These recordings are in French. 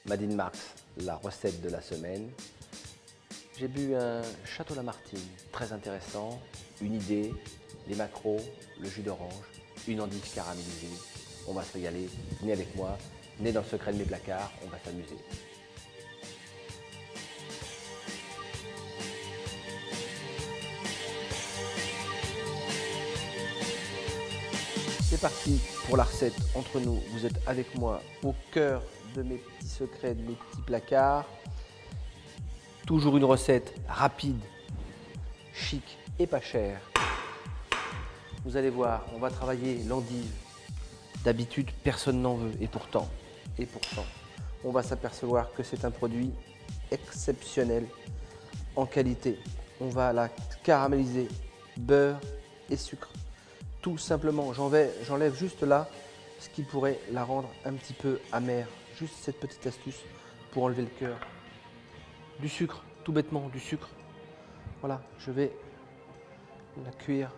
Madine Marx, la recette de la semaine. J'ai bu un Château Lamartine, très intéressant, une idée, les maquereaux, le jus d'orange, une endive caramélisée. On va se régaler, venez avec moi, venez dans le secret de mes placards, on va s'amuser. C'est parti pour la recette entre nous. Vous êtes avec moi au cœur de mes petits secrets, de mes petits placards. Toujours une recette rapide, chic et pas chère. Vous allez voir, on va travailler l'endive. D'habitude, personne n'en veut et pourtant, on va s'apercevoir que c'est un produit exceptionnel en qualité. On va la caraméliser, beurre et sucre. Tout simplement, j'enlève juste là ce qui pourrait la rendre un petit peu amère. Juste cette petite astuce pour enlever le cœur. Du sucre, tout bêtement, du sucre. Voilà, je vais la cuire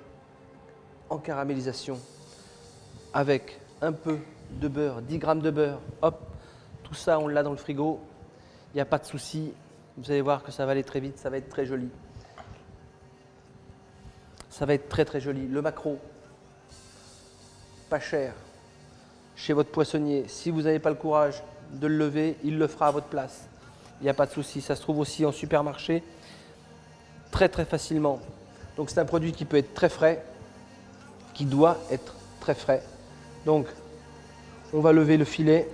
en caramélisation avec un peu de beurre, 10 grammes de beurre. Hop, tout ça, on l'a dans le frigo. Il n'y a pas de souci. Vous allez voir que ça va aller très vite, ça va être très joli. Ça va être très très joli. Le maquereau, pas cher, chez votre poissonnier. Si vous n'avez pas le courage de le lever, il le fera à votre place. Il n'y a pas de souci. Ça se trouve aussi en supermarché très très facilement. Donc c'est un produit qui peut être très frais, qui doit être très frais. Donc on va lever le filet.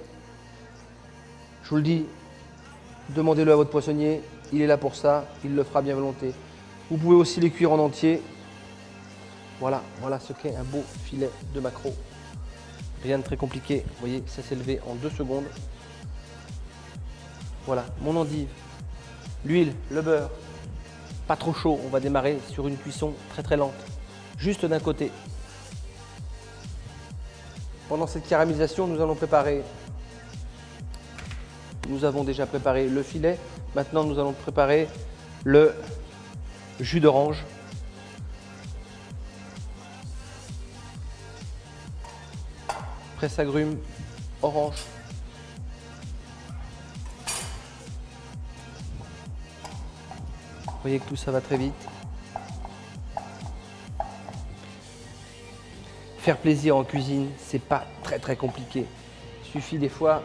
Je vous le dis, demandez-le à votre poissonnier. Il est là pour ça. Il le fera bien volonté. Vous pouvez aussi les cuire en entier. Voilà, voilà ce qu'est un beau filet de maquereau. Rien de très compliqué. Vous voyez, ça s'est levé en 2 secondes. Voilà, mon endive, l'huile, le beurre. Pas trop chaud. On va démarrer sur une cuisson très très lente. Juste d'un côté. Pendant cette caramélisation, nous allons préparer. Nous avons déjà préparé le filet. Maintenant, nous allons préparer le jus d'orange. Presse agrumes, orange. Vous voyez que tout ça va très vite. Faire plaisir en cuisine, c'est pas très très compliqué. Il suffit des fois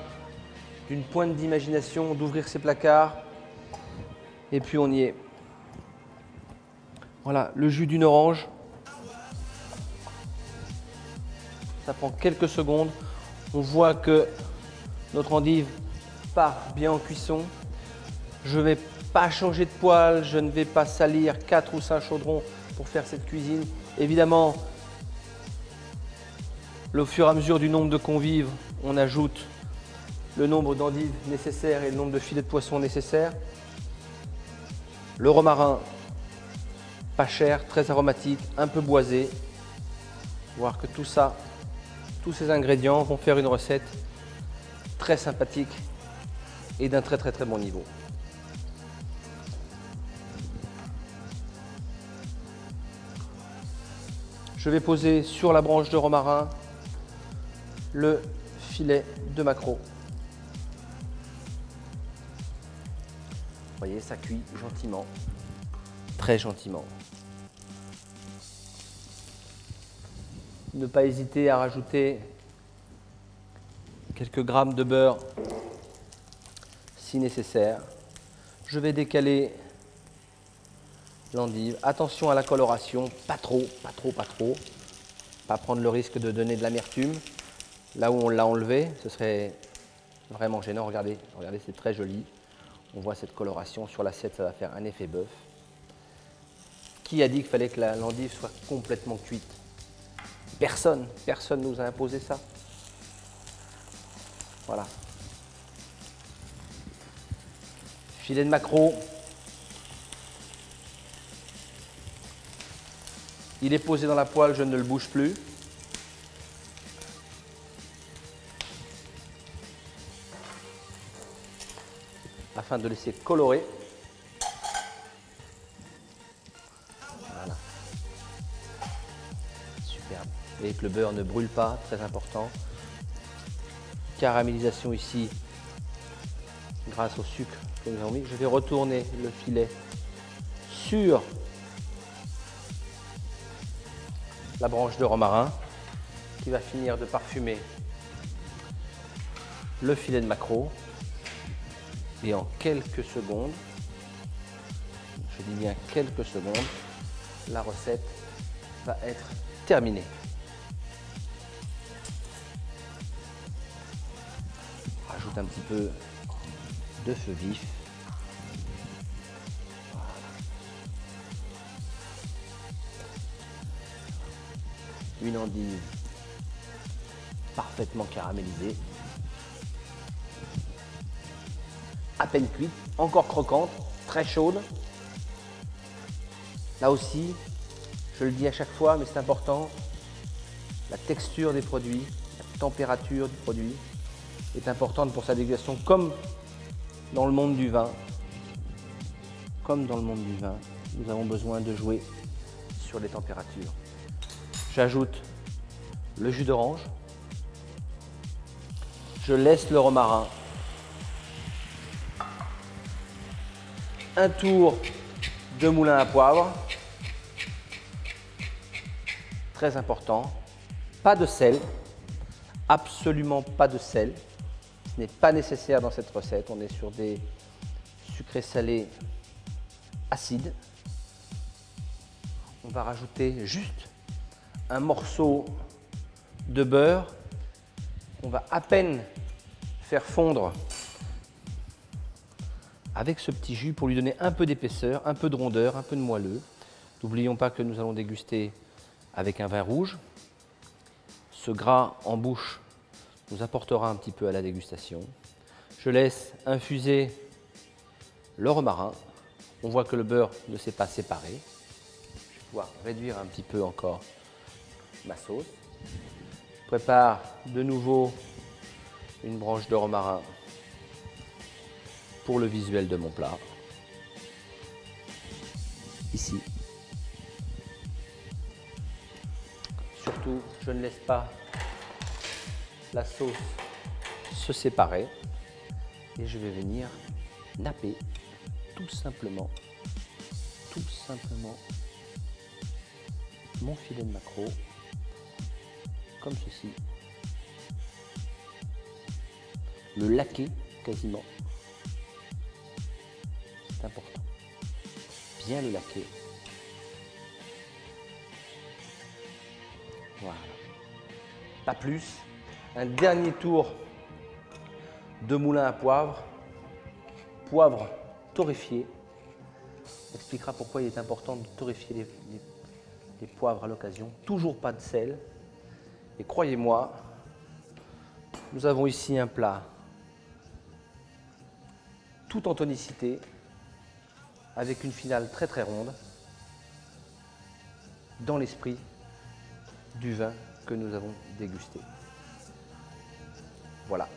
d'une pointe d'imagination, d'ouvrir ses placards et puis on y est. Voilà, le jus d'une orange. Ça prend quelques secondes. On voit que notre endive part bien en cuisson. Je ne vais pas changer de poêle, je ne vais pas salir 4 ou 5 chaudrons pour faire cette cuisine. Évidemment, au fur et à mesure du nombre de convives, on ajoute le nombre d'endives nécessaires et le nombre de filets de poisson nécessaires. Le romarin, pas cher, très aromatique, un peu boisé. Voir que tout ça, tous ces ingrédients vont faire une recette très sympathique et d'un très très très bon niveau. Je vais poser sur la branche de romarin le filet de maquereau. Vous voyez, ça cuit gentiment, très gentiment. Ne pas hésiter à rajouter quelques grammes de beurre si nécessaire. Je vais décaler l'endive. Attention à la coloration, pas trop, pas trop, pas trop. Pas prendre le risque de donner de l'amertume. Là où on l'a enlevé, ce serait vraiment gênant. Regardez, regardez, c'est très joli. On voit cette coloration sur l'assiette, ça va faire un effet bœuf. Qui a dit qu'il fallait que l'endive soit complètement cuite? Personne, personne nous a imposé ça. Voilà. Filet de maquereau. Il est posé dans la poêle, je ne le bouge plus. Afin de laisser colorer. Voilà. Superbe. Vous voyez que le beurre ne brûle pas, très important. Caramélisation ici grâce au sucre que nous avons mis. Je vais retourner le filet sur la branche de romarin qui va finir de parfumer le filet de maquereau. Et en quelques secondes, je dis bien quelques secondes, la recette va être terminée. Rajoute un petit peu de feu vif. Voilà. Une endive parfaitement caramélisée. À peine cuite, encore croquante, très chaude. Là aussi, je le dis à chaque fois, mais c'est important, la texture des produits, la température du produit est importante pour sa dégustation, comme dans le monde du vin. Comme dans le monde du vin, nous avons besoin de jouer sur les températures. J'ajoute le jus d'orange. Je laisse le romarin. Un tour de moulin à poivre. Très important. Pas de sel. Absolument pas de sel. Ce n'est pas nécessaire dans cette recette. On est sur des sucrés salés acides. On va rajouter juste un morceau de beurre. On va à peine faire fondre avec ce petit jus pour lui donner un peu d'épaisseur, un peu de rondeur, un peu de moelleux. N'oublions pas que nous allons déguster avec un vin rouge. Ce gras en bouche nous apportera un petit peu à la dégustation. Je laisse infuser le romarin. On voit que le beurre ne s'est pas séparé. Je vais pouvoir réduire un petit peu encore ma sauce. Je prépare de nouveau une branche de romarin pour le visuel de mon plat. Ici. Surtout, je ne laisse pas la sauce se séparer et je vais venir napper tout simplement mon filet de maquereau comme ceci. Le laquer quasiment. C'est important. Bien le laquer. Voilà. Pas plus. Un dernier tour de moulin à poivre. Poivre torréfié. On expliquera pourquoi il est important de torréfier les poivres à l'occasion. Toujours pas de sel. Et croyez-moi, nous avons ici un plat tout en tonicité, avec une finale très très ronde, dans l'esprit du vin que nous avons dégusté. Voilà.